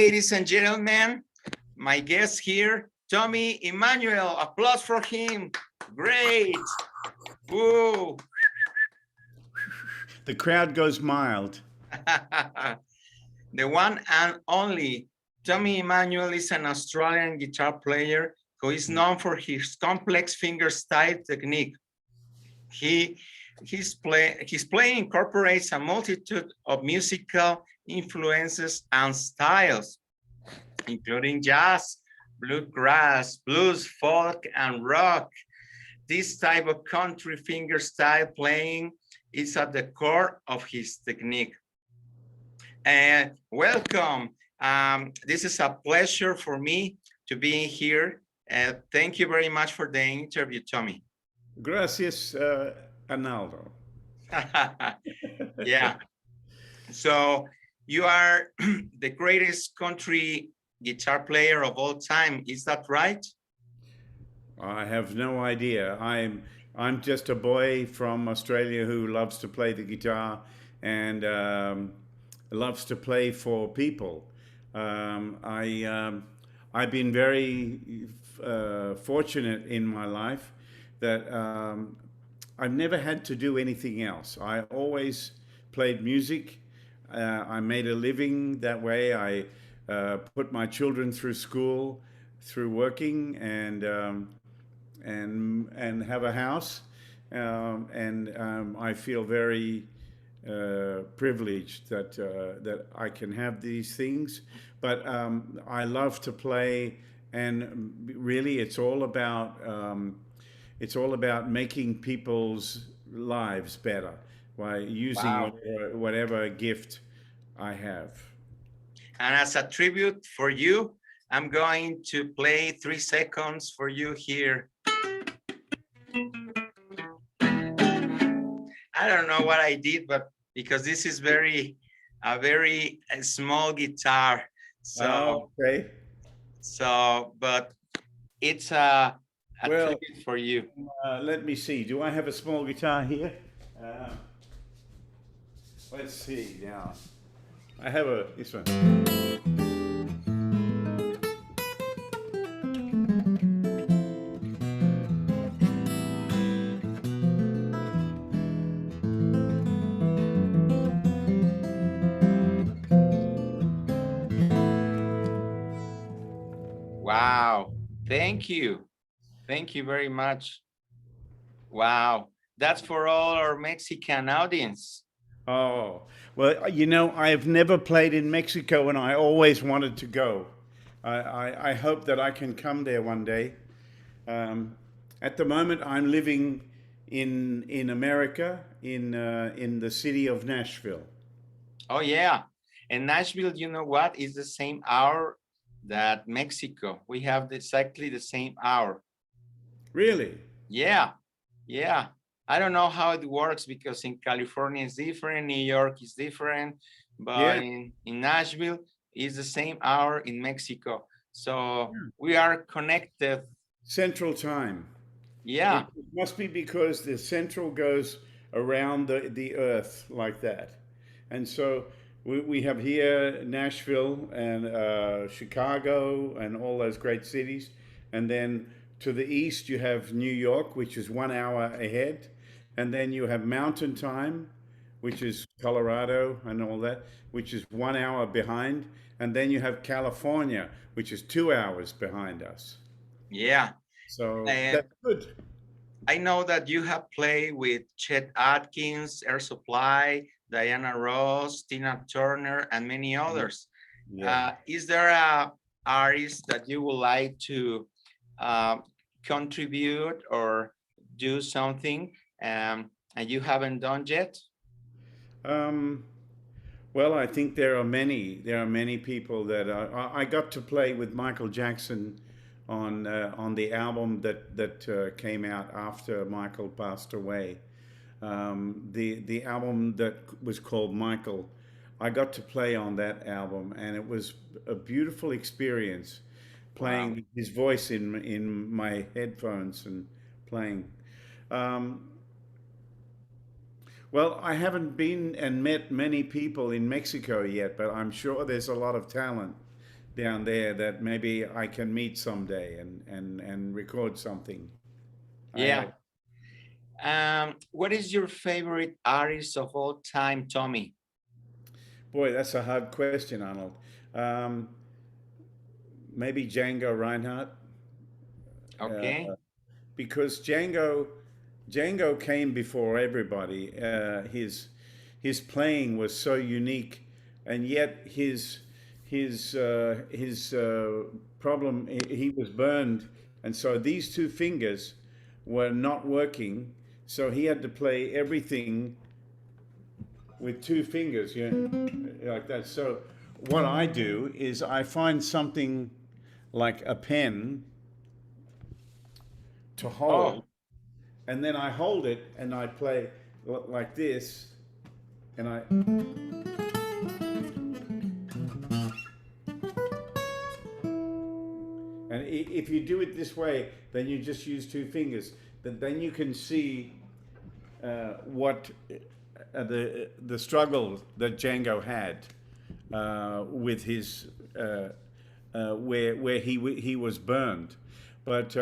Ladies and gentlemen, my guest here, Tommy Emmanuel. Applause for him. Great. Woo. The crowd goes mild. The one and only Tommy Emmanuel is an Australian guitar player who is known for his complex fingerstyle technique. His playing incorporates a multitude of musical influences and styles, including jazz, bluegrass, blues, folk, and rock. This type of country fingerstyle playing is at the core of his technique. And welcome. This is a pleasure for me to be here. Thank you very much for the interview, Tommy. Gracias, Arnaldo. Yeah. So you are the greatest country guitar player of all time. Is that right? I have no idea. I'm just a boy from Australia who loves to play the guitar and loves to play for people. I've been very fortunate in my life that I've never had to do anything else. I always played music. I made a living that way. I put my children through school, through working, and have a house. I feel very privileged that I can have these things. But I love to play, and really, it's all about making people's lives better by using Wow. whatever gift I have. And as a tribute for you, I'm going to play 3 seconds for you here. I don't know what I did, but because this is a very small guitar. So, Okay. but it's a Well, tribute for you. let me see. Do I have a small guitar here? Uh, let's see now. I have this one. Wow. Thank you. Thank you very much. Wow. That's for all our Mexican audience. Oh, well, I've never played in Mexico and I always wanted to go. I hope that I can come there one day. At the moment, I'm living in America, in the city of Nashville. Oh, yeah. And Nashville, you know what, is the same hour that Mexico. We have exactly the same hour. Really? Yeah. Yeah. I don't know how it works because in California it's different, New York is different, but Yeah. in Nashville it's the same hour in Mexico. So we are connected. Central Time. Yeah. It must be because the central goes around the earth like that. And so we have here Nashville and Chicago and all those great cities. And then to the east, you have New York, which is 1 hour ahead. And then you have Mountain Time, which is Colorado and all that, which is 1 hour behind. And then you have California, which is 2 hours behind us. Yeah. So And that's good. I know that you have played with Chet Atkins, Air Supply, Diana Ross, Tina Turner, and many others. Yeah. Is there a artist that you would like to contribute or do something and you haven't done yet? Um, well, I think there are many. There are many people that I got to play with Michael Jackson on the album that came out after Michael passed away. The album that was called Michael. I got to play on that album, and it was a beautiful experience Wow. playing his voice in my headphones and playing. Um, Well, I haven't been and met many people in Mexico yet, but I'm sure there's a lot of talent down there that maybe I can meet someday and record something. I Yeah. hope. What is your favorite artist of all time, Tommy? Boy, that's a hard question, Arnold. Um, Maybe Django Reinhardt, Okay. because Django came before everybody. His playing was so unique, and yet his problem, he was burned, and so these two fingers were not working. So he had to play everything with two fingers, like that. So what I do is I find something like a pen to hold, Oh, and then I hold it and I play like this, and if you do it this way, then you just use two fingers. But then you can see what the struggle that Django had with his where he was burned, but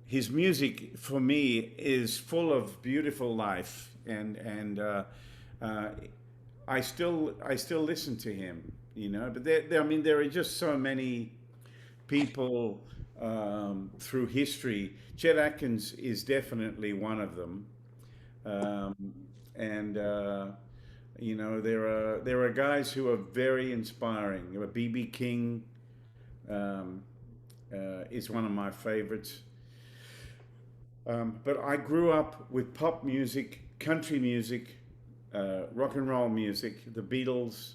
his music for me is full of beautiful life, and uh, I still listen to him, But I mean, there are just so many people through history. Chet Atkins is definitely one of them, um, and there are guys who are very inspiring. BB King um, is one of my favorites. But I grew up with pop music, country music, rock and roll music, the Beatles,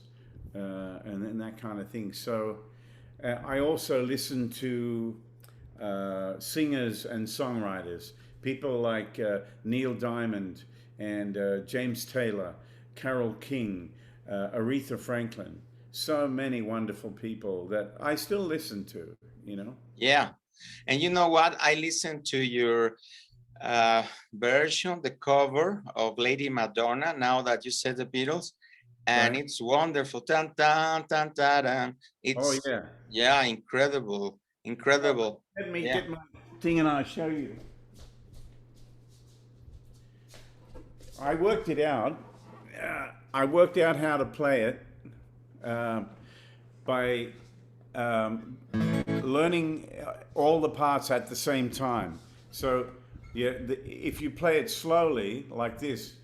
and that kind of thing. So I also listen to singers and songwriters, people like Neil Diamond and James Taylor, Carole King, Aretha Franklin. So many wonderful people that I still listen to. yeah. And you know what? I listened to your version, the cover of Lady Madonna, now that you said the Beatles, and Right? it's wonderful. Tan, tan, tan, tan, tan. Oh, It's, yeah. yeah, incredible. Incredible. Let me Yeah. get my thing and I'll show you. I worked it out. I worked out how to play it by learning all the parts at the same time. So, yeah, if you play it slowly, like this,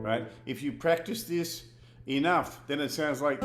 right? If you practice this enough, then it sounds like.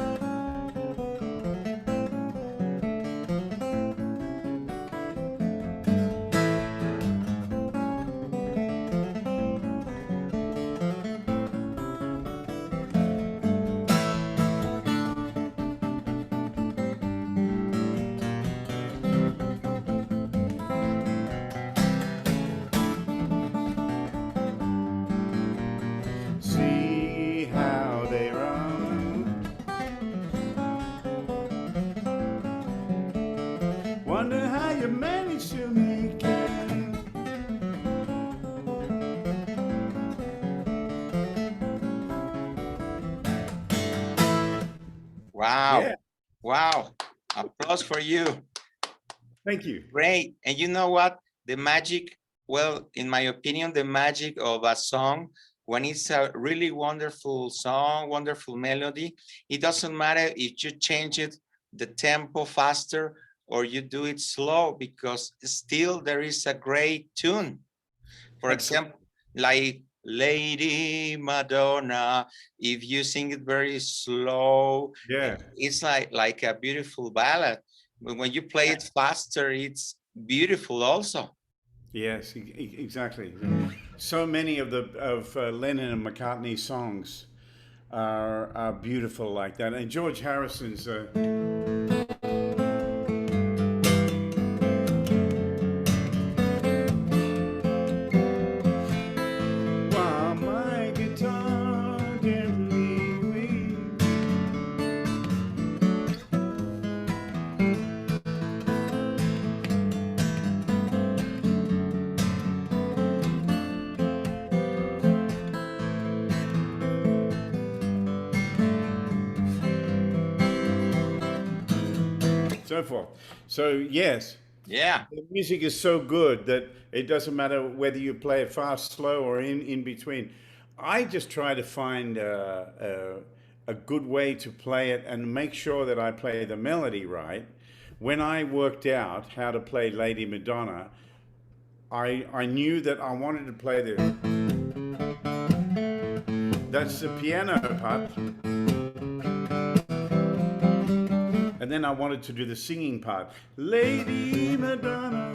See how they run. Wonder how you manage to make it. Wow. Yeah, Wow. Applause for you. thank you. Great. And you know what? The magic, well, in my opinion, the magic of a song, when it's a really wonderful song, wonderful melody, it doesn't matter if you change it, the tempo faster, or you do it slow, because still there is a great tune. For Absolutely. example, like Lady Madonna, if you sing it very slow, Yeah. it's like a beautiful ballad. But when you play it faster, it's beautiful also. Yes, exactly. So many of Lennon and McCartney's songs are beautiful like that, and George Harrison's. While my guitar gently weeps. so forth. So yes, Yeah. the music is so good that it doesn't matter whether you play it fast, slow, or in between. I just try to find a good way to play it and make sure that I play the melody right. When I worked out how to play Lady Madonna, I knew that I wanted to play that's the piano part, and then I wanted to do the singing part. Lady Madonna,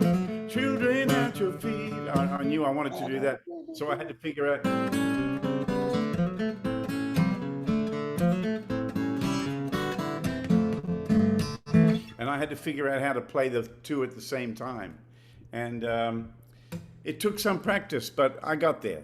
children at your feet. I knew I wanted to do that, so I had to figure out. And I had to figure out how to play the two at the same time. And it took some practice, but I got there.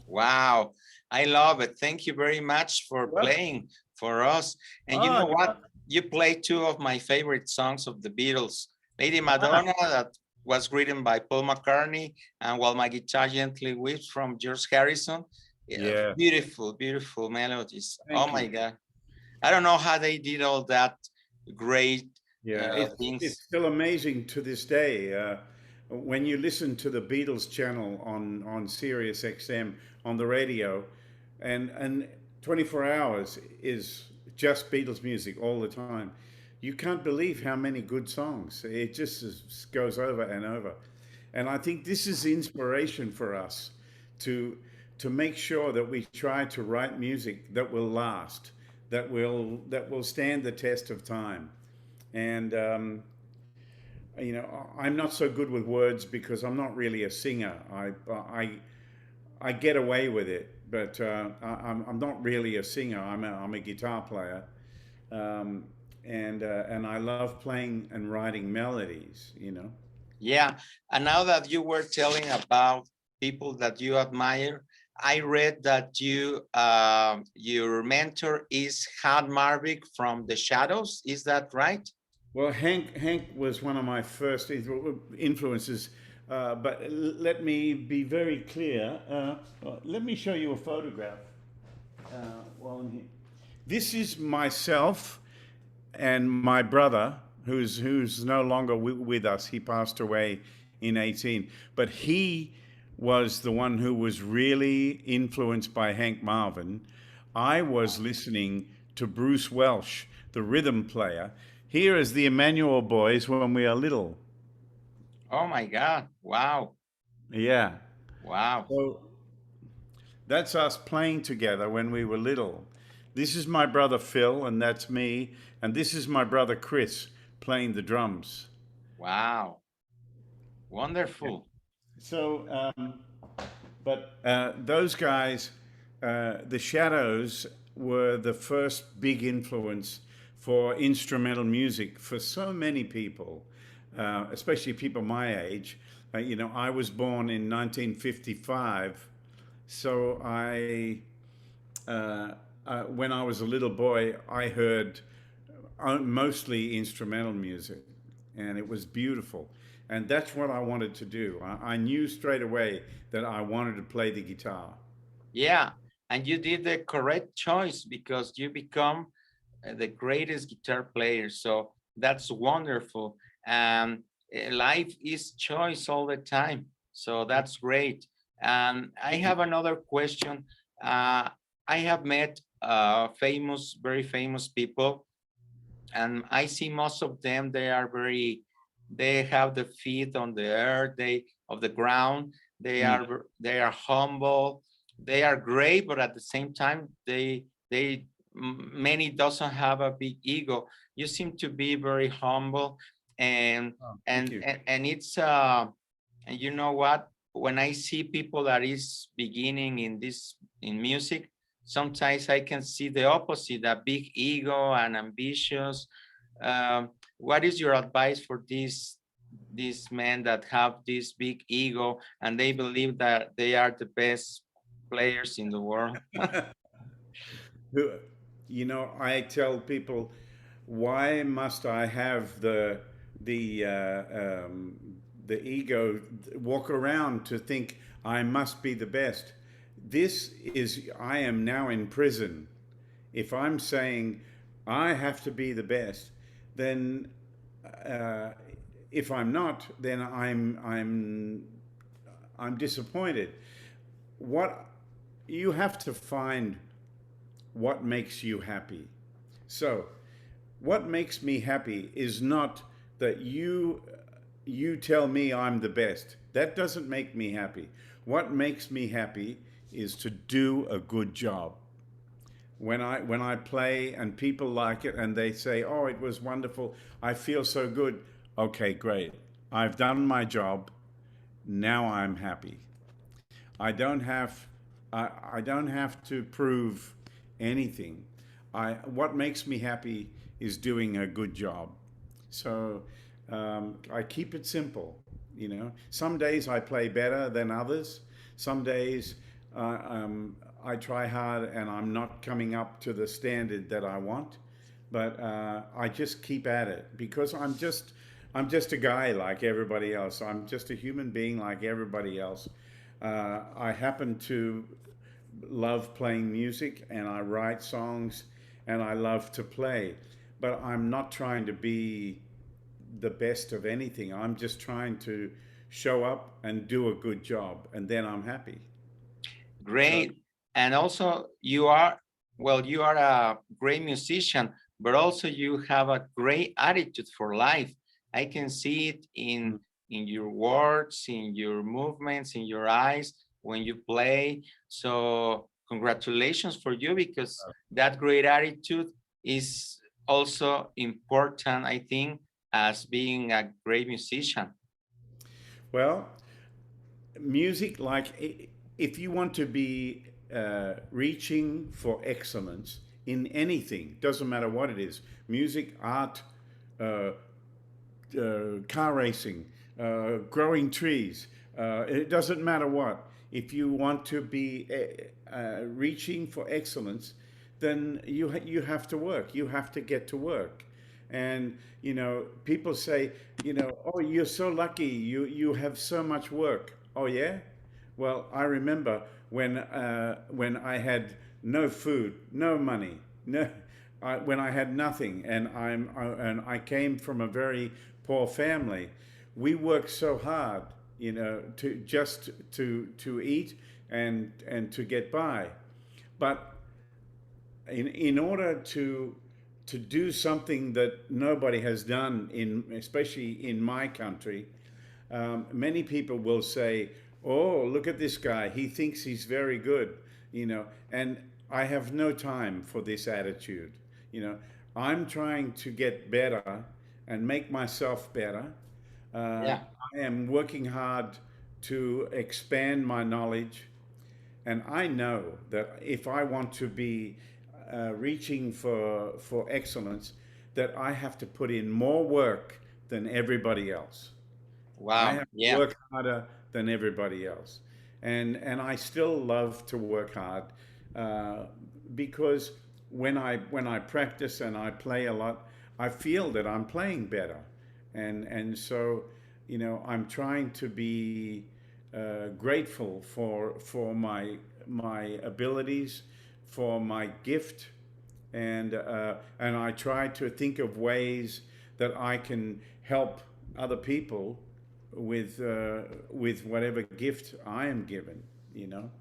Wow, I love it. Thank you very much for What? playing for us. And you know what? You played two of my favorite songs of the Beatles, Lady Madonna, that was written by Paul McCartney, and While My Guitar Gently Weeps from George Harrison. Yeah. Beautiful, beautiful melodies. Thank Oh my you. God. I don't know how they did all that great Yeah, things. it's still amazing to this day. When you listen to the Beatles channel on Sirius XM on the radio, and 24 hours is just Beatles music all the time. You can't believe how many good songs. It goes over and over. And I think this is inspiration for us to make sure that we try to write music that will last, that will stand the test of time. And you know, I'm not so good with words because I'm not really a singer. I get away with it, but I'm not really a singer. I'm a guitar player, and I love playing and writing melodies. You know. Yeah, and now that you were telling about people that you admire, I read that your mentor is Han Marvick from The Shadows. Is that right? Well, Hank was one of my first influences, but let me be very clear. Let me show you a photograph while I'm here. This is myself and my brother, who's no longer with us. He passed away in 18, but he was the one who was really influenced by Hank Marvin. I was listening to Bruce Welch, the rhythm player. Here is the Emmanuel Boys when we are little. Oh my God! Wow! Yeah. Wow! So that's us playing together when we were little. This is my brother Phil, and that's me. And this is my brother Chris playing the drums. Wow! Wonderful. So, but those guys, the Shadows, were the first big influence for instrumental music for so many people, especially people my age. You know, I was born in 1955, so when I was a little boy, I heard mostly instrumental music, and it was beautiful. And that's what I wanted to do. I knew straight away that I wanted to play the guitar. Yeah, and you did the correct choice because you become the greatest guitar player. So that's wonderful. And life is choice all the time. So that's great. And I have another question. I have met very famous people, and I see most of them, they have the feet on the earth, of the ground. They are humble. They are great, but at the same time, many doesn't have a big ego. You seem to be very humble, and Thank you. and it's and you know what? When I see people that is beginning in music, sometimes I can see the opposite, a big ego and ambitious. What is your advice for these men that have this big ego and they believe that they are the best players in the world? You know, I tell people, why must I have the the ego walk around to think I must be the best? I am now in prison. If I'm saying I have to be the best, then if I'm not, then I'm disappointed. What you have to find what makes you happy. So, what makes me happy is not that you tell me I'm the best. That doesn't make me happy. What makes me happy is to do a good job. When I play and people like it and they say, "Oh, it was wonderful. I feel so good." Okay, great. I've done my job. Now I'm happy. I don't have I don't have to prove anything. I What makes me happy is doing a good job. So I keep it simple. Some days I play better than others. Some days I try hard and I'm not coming up to the standard that I want. But I just keep at it because I'm just a guy like everybody else. I'm just a human being like everybody else. I happen to love playing music and I write songs and I love to play, but I'm not trying to be the best of anything. I'm just trying to show up and do a good job, and then I'm happy. So, Great. And also you are, well, you are a great musician, but also you have a great attitude for life. I can see it in your words, in your movements, in your eyes when you play. So congratulations for you, because that great attitude is also important, I think, as being a great musician. well, music, like if you want to be reaching for excellence in anything, doesn't matter what it is, music, art, uh, car racing, growing trees. It doesn't matter what. If you want to be reaching for excellence, then you have to work. You have to get to work. And people say, oh, you're so lucky. You have so much work. Oh yeah. Well, I remember when I had no food, no money, no, when I had nothing, and I came from a very poor family. We worked so hard, to just to eat and to get by. But in order to do something that nobody has done, especially in my country, many people will say, "Oh, look at this guy. He thinks he's very good," And I have no time for this attitude. You know, I'm trying to get better and make myself better. Yeah. I am working hard to expand my knowledge, and I know that if I want to be reaching for excellence, that I have to put in more work than everybody else. I Wow. have to Yeah. work harder than everybody else, and I still love to work hard uh, because when I practice and I play a lot, I feel that I'm playing better, and so I'm trying to be grateful for my abilities, for my gift, and I try to think of ways that I can help other people with whatever gift I am given. You know.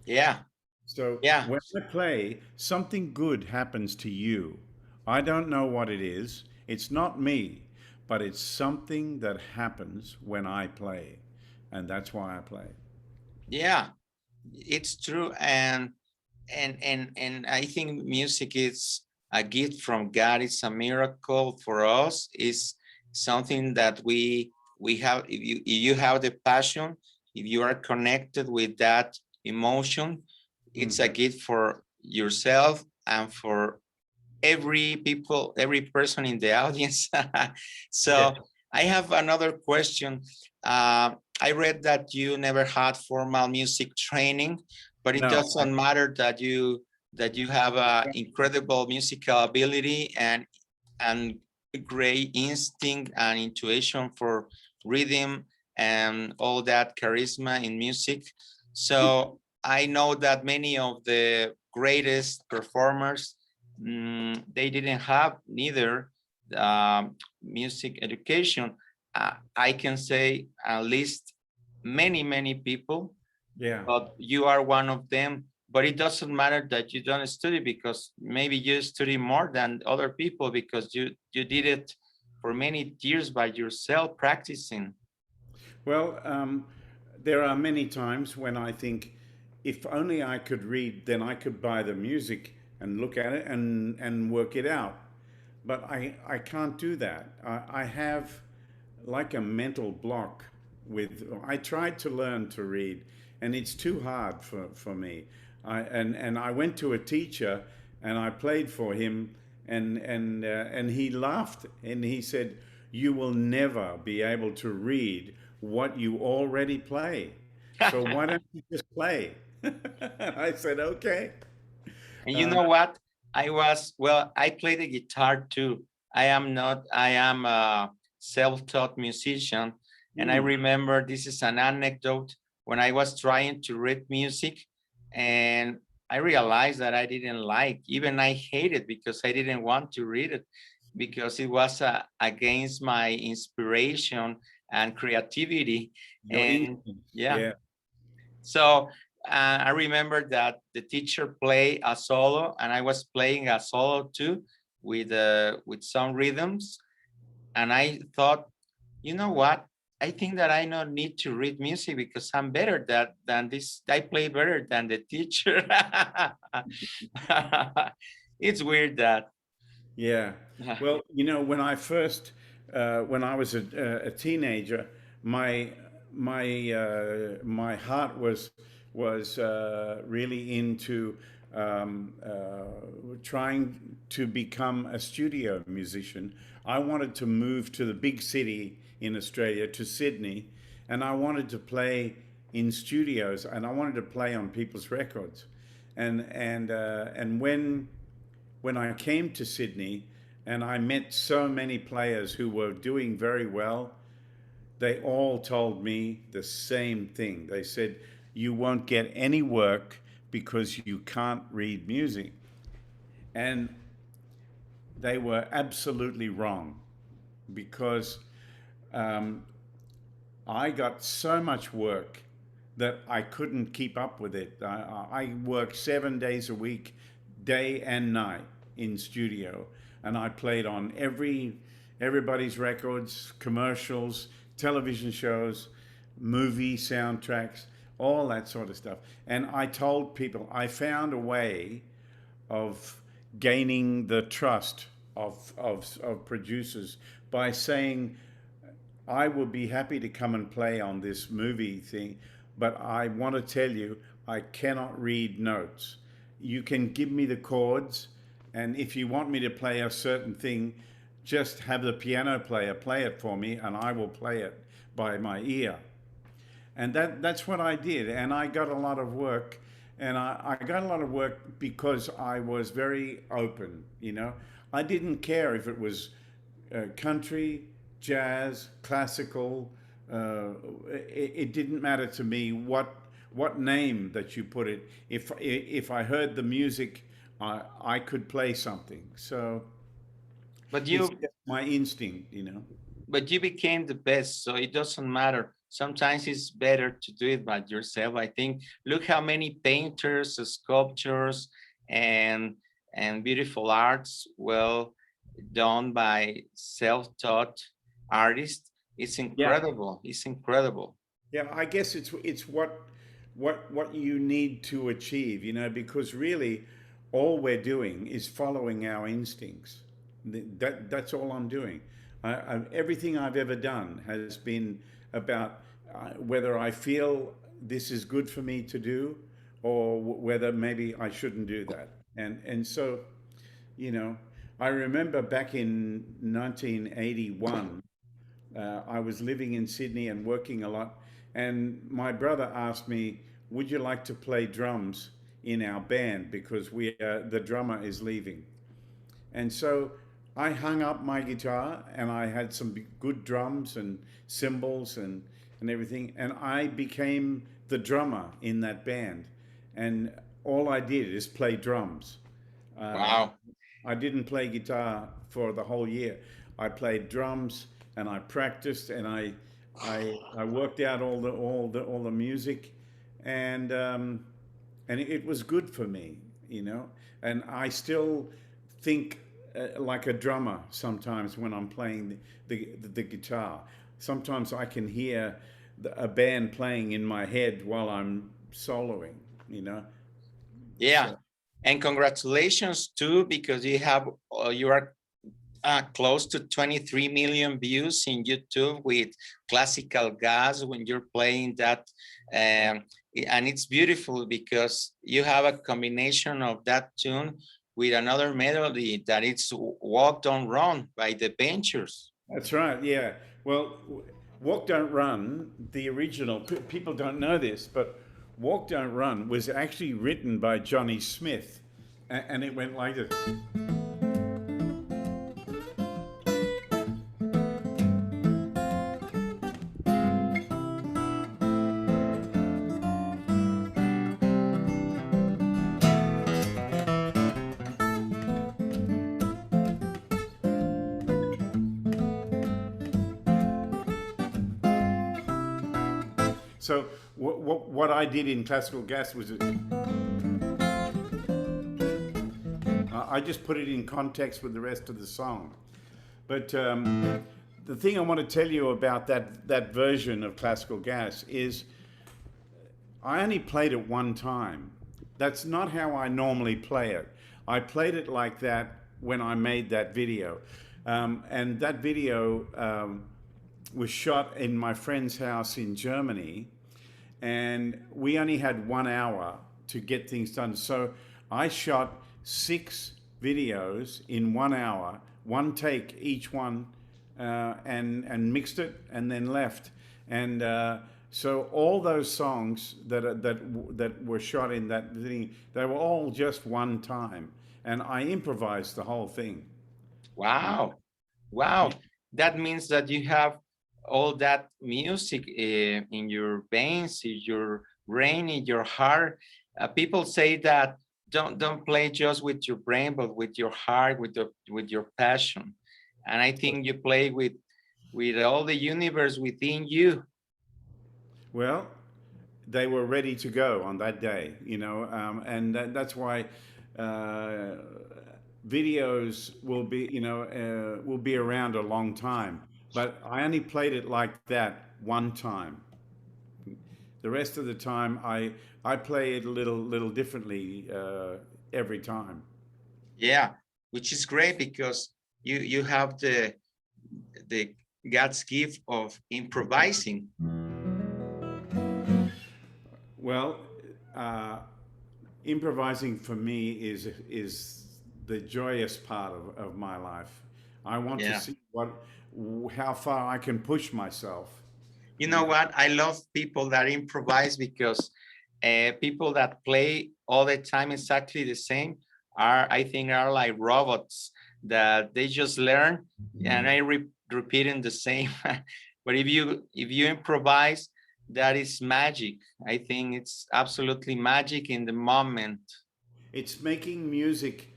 Yeah. So Yeah. when I play, something good happens to you. I don't know what it is. It's not me, but it's something that happens when I play, and that's why I play. Yeah. It's true. And I think music is a gift from God. It's a miracle for us. It's something that we have. If you have the passion, if you are connected with that emotion, it's a Mm. gift for yourself and for every person in the audience. Yeah. So I have another question. I read that you never had formal music training, but it No. doesn't matter that you have a incredible musical ability and great instinct and intuition for rhythm and all that charisma in music. So I know that many of the greatest performers, they didn't have neither music education, I can say at least many people, Yeah. but you are one of them. But it doesn't matter that you don't study, because maybe you study more than other people because you did it for many years by yourself practicing. Well, there are many times when I think, if only I could read, then I could buy the music and look at it and work it out. But I can't do that. I have like a mental block with, I tried to learn to read, and it's too hard for me. And I went to a teacher and I played for him, and he laughed and he said, "You will never be able to read what you already play. So why don't you just play?" I said, "Okay." And you Uh, know what? Well, I play the guitar too. I am a self-taught musician. And I mm, remember, this is an anecdote, when I was trying to read music, and I realized that I didn't like, even I hated, because I didn't want to read it, because it was against my inspiration and creativity. your And instincts, yeah, yeah. so I remember that the teacher played a solo, and I was playing a solo too, with some rhythms. And I thought, you know what? I think that I don't need to read music, because I'm better than this. I play better than the teacher. It's weird that. Yeah. Well, when I first, when I was a teenager, my my heart was really into trying to become a studio musician. I wanted to move to the big city in Australia, to Sydney, and I wanted to play in studios, and I wanted to play on people's records, and when I came to Sydney and I met so many players who were doing very well, they all told me the same thing. They said, "You won't get any work because you can't read music." And they were absolutely wrong, because um, I got so much work that I couldn't keep up with it. I worked 7 days a week, day and night, in studio, and I played on everybody's records, commercials, television shows, movie soundtracks, all that sort of stuff. And I told people I found a way of gaining the trust of producers by saying, "I will be happy to come and play on this movie thing, but I want to tell you, I cannot read notes. You can give me the chords, and if you want me to play a certain thing, just have the piano player play it for me, and I will play it by my ear." And that's what I did, and I got a lot of work. And I got a lot of work because I was very open. I didn't care if it was country, jazz, classical. It didn't matter to me what name that you put it. If I heard the music, I could play something. So But it's you just my instinct. but you became the best, so it doesn't matter. Sometimes it's better to do it by yourself, I think. Look how many painters, sculptures, and beautiful arts, well, done by self-taught artists. It's Yeah. incredible. It's incredible. Yeah, I guess it's what you need to achieve, because really all we're doing is following our instincts. That's all I'm doing. Everything I've ever done has been about whether I feel this is good for me to do, or whether maybe I shouldn't do that. And so, you know, I remember back in 1981, I was living in Sydney and working a lot. And my brother asked me, "Would you like to play drums in our band? Because the drummer is leaving." And so I hung up my guitar and I had some good drums and cymbals and everything. And I became the drummer in that band. And all I did is play drums. Uh, Wow. I didn't play guitar for the whole year. I played drums and I practiced and I worked out all the music, and and it was good for me, you know. And I still think like a drummer sometimes when I'm playing the guitar. Sometimes I can hear a band playing in my head while I'm soloing, you know. Yeah, So and congratulations too, because you are close to 23 million views in YouTube with classical gas when you're playing that. Um, and it's beautiful because you have a combination of that tune with another melody that it's Walk Don't Run by the Ventures. that's right. Yeah. Well, Walk Don't Run, the original, people don't know this, but Walk Don't Run was actually written by Johnny Smith. And it went like this. So what I did in classical gas was I just put it in context with the rest of the song. But the thing I want to tell you about that version of classical gas is I only played it one time. That's not how I normally play it. I played it like that when I made that video. And that video was shot in my friend's house in Germany. And we only had 1 hour to get things done. So I shot 6 videos in 1 hour, one take each one, and mixed it and then left. And so all those songs that were shot in that thing, they were all just one time, and I improvised the whole thing. Wow. Wow. That means that you have all that music in your veins, in your brain, in your heart. People say that don't play just with your brain, but with your heart, with your passion. And I think you play with all the universe within you. Well, they were ready to go on that day, you know, and that's why uh, videos will be, you know, will be around a long time. But I only played it like that one time. The rest of the time, I play it a little differently every time. Yeah, which is great because you have the God's gift of improvising. Well, uh, improvising for me is the joyous part of my life. I want to Yeah. see how far I can push myself. You know what? I love people that improvise because people that play all the time exactly the same I think, are like robots that they just learn and I repeating the same. But if you improvise, that is magic. I think it's absolutely magic in the moment. It's making music.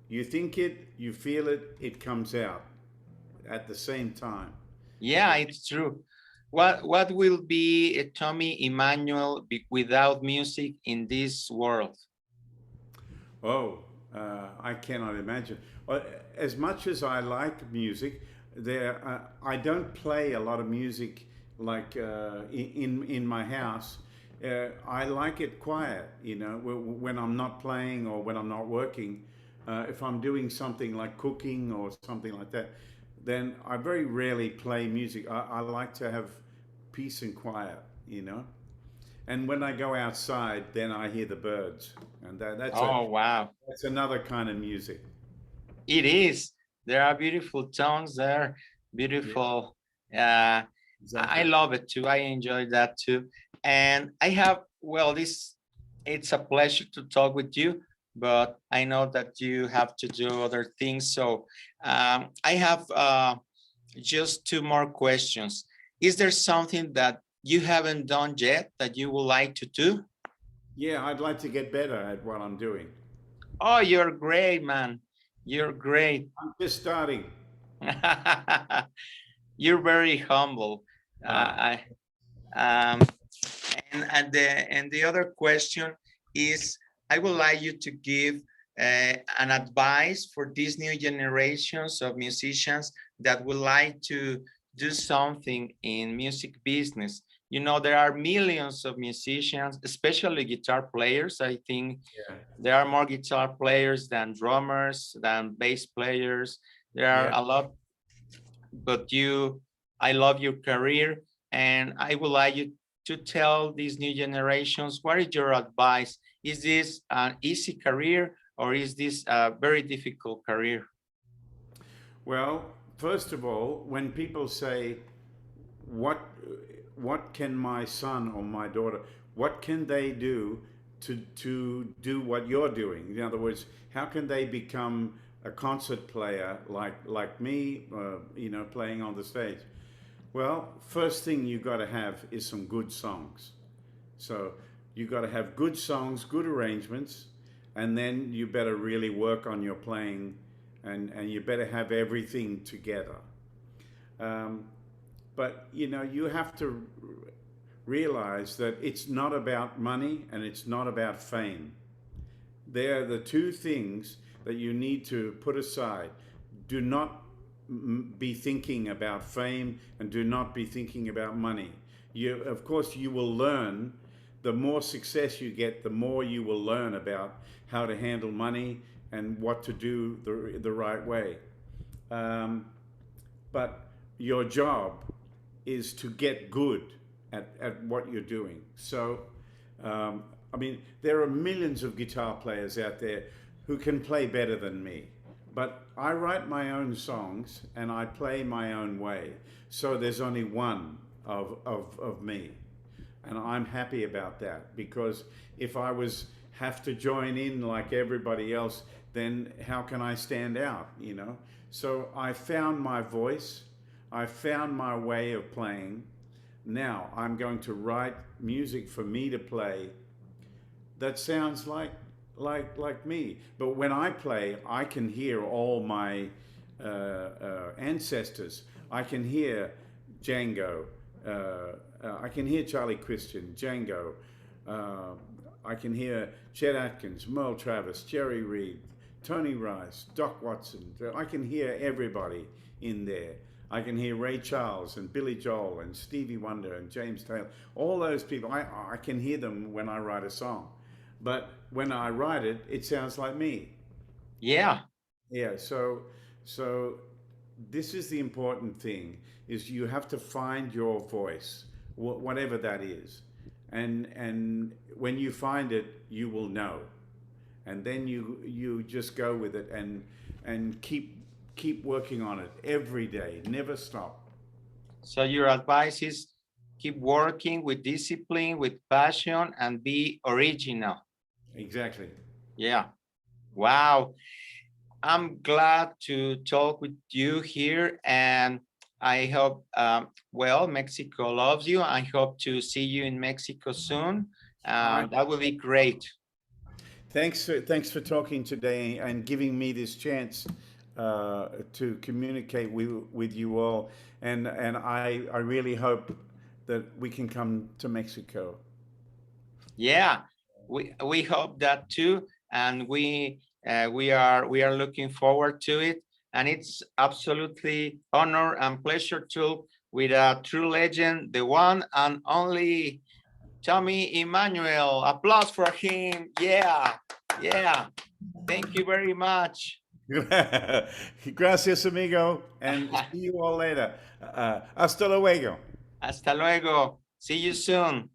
You think it, you feel it, it comes out at the same time. Yeah, it's true. What will be Tommy Emmanuel without music in this world? Oh, I cannot imagine. As much as I like music, I don't play a lot of music like in my house. I like it quiet, you know, when I'm not playing or when I'm not working. If I'm doing something like cooking or something like that, then I very rarely play music. I like to have peace and quiet, you know. And when I go outside, then I hear the birds, and Oh, wow. that's another kind of music. It is. There are beautiful tones there, Yeah, beautiful. Uh, I exactly. love it too. I enjoy that too. And I have, well, it's a pleasure to talk with you, but I know that you have to do other things. So I have just 2 more questions. Is there something that you haven't done yet that you would like to do? Yeah, I'd like to get better at what I'm doing. Oh, you're great, man. You're great. I'm just starting. You're very humble. Ah, I um, and the other question is, I would like you to give an advice for these new generations of musicians that would like to do something in music business. You know, there are millions of musicians, especially guitar players. I think yeah, there are more guitar players than drummers, than bass players. There are yeah. a lot, but I love your career, and I would like you to tell these new generations, what is your advice? Is this an easy career, or is this a very difficult career? Well, first of all, when people say, "What, what can my son or my daughter, what can they do to do what you're doing?" In other words, how can they become a concert player like me, playing on the stage? Well, first thing you got to have is some good songs. So you got to have good songs, good arrangements, and then you better really work on your playing, and you better have everything together. Um, but you have to realize that it's not about money and it's not about fame. They're the two things that you need to put aside. Do not be thinking about fame and do not be thinking about money. Of course, you will learn. The more success you get, the more you will learn about how to handle money and what to do the right way. Um, but your job is to get good at what you're doing. So, I mean, there are millions of guitar players out there who can play better than me. But I write my own songs and I play my own way. So there's only one of me. And I'm happy about that, because if I was have to join in like everybody else, then how can I stand out? So I found my voice. I found my way of playing. Now I'm going to write music for me to play that sounds like me. But when I play, I can hear all my ancestors. I can hear Django. I can hear Charlie Christian, Django. Uh, I can hear Chet Atkins, Merle Travis, Jerry Reed, Tony Rice, Doc Watson. I can hear everybody in there. I can hear Ray Charles and Billy Joel and Stevie Wonder and James Taylor. All those people, I can hear them when I write a song. But when I write it, it sounds like me. Yeah. Yeah, so this is the important thing, is you have to find your voice, whatever that is. And when you find it, you will know. And then you just go with it and keep working on it every day, never stop. So your advice is keep working with discipline, with passion, and be original. Exactly. Yeah. Wow. I'm glad to talk with you here, and I hope, well, Mexico loves you. I hope to see you in Mexico soon. I That would be great. Thanks for talking today and giving me this chance to communicate with you all. And I really hope that we can come to Mexico. Yeah, we hope that too, and we are looking forward to it. And it's absolutely honor and pleasure to with a true legend, the one and only Tommy Emmanuel. Applause for him. Yeah, yeah. Thank you very much. Gracias, amigo, and see you all later. Hasta luego. Hasta luego. See you soon.